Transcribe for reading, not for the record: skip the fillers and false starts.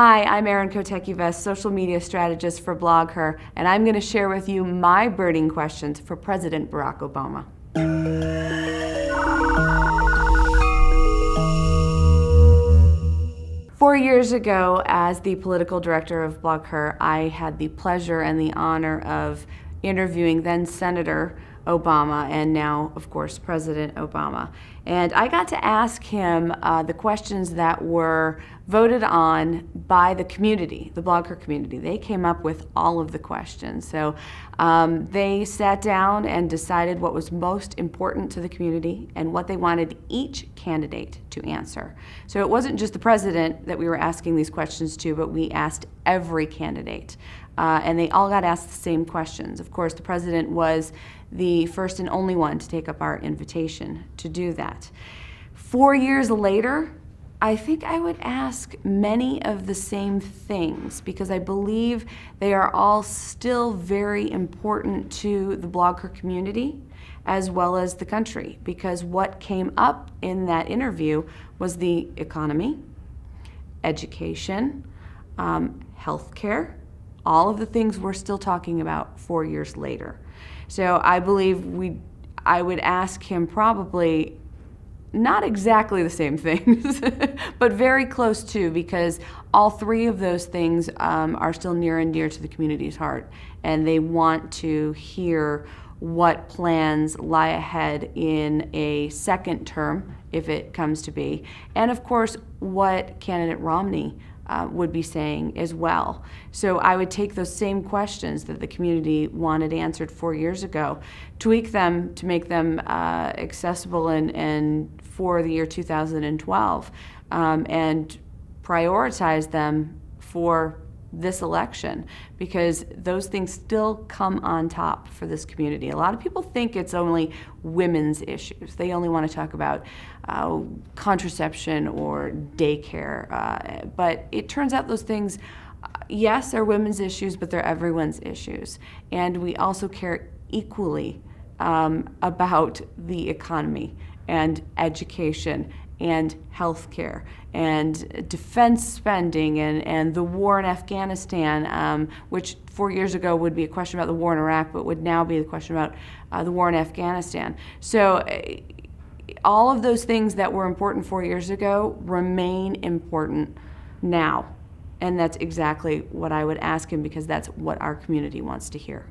Hi, I'm Erin Kotecki, social media strategist for BlogHer, and I'm going to share with you my burning questions for President Barack Obama. 4 years ago, as the political director of BlogHer, I had the pleasure and the honor of interviewing then Senator Obama and now, of course, President Obama. And I got to ask him the questions that were voted on by the community, the BlogHer community. They came up with all of the questions. So they sat down and decided what was most important to the community and what they wanted each candidate to answer. So it wasn't just the president that we were asking these questions to, but we asked every candidate. And they all got asked the same questions. Of course, the president was the first and only one to take up our invitation to do that. 4 years later, I think I would ask many of the same things because I believe they are all still very important to the BlogHer community as well as the country, because what came up in that interview was the economy, education, healthcare, all of the things we're still talking about 4 years later. So I believe I would ask him probably not exactly the same things, but very close to, because all three of those things are still near and dear to the community's heart, and they want to hear what plans lie ahead in a second term, if it comes to be, and of course what candidate Romney would be saying as well. So I would take those same questions that the community wanted answered 4 years ago, tweak them to make them accessible and for the year 2012, and prioritize them for this election, because those things still come on top for this community. A lot of people think it's only women's issues. They only want to talk about contraception or daycare, but it turns out those things, yes, are women's issues, but they're everyone's issues. And we also care equally about the economy and education and healthcare and defense spending and the war in Afghanistan, which 4 years ago would be a question about the war in Iraq, but would now be the question about the war in Afghanistan. So all of those things that were important 4 years ago remain important now. And that's exactly what I would ask him, because that's what our community wants to hear.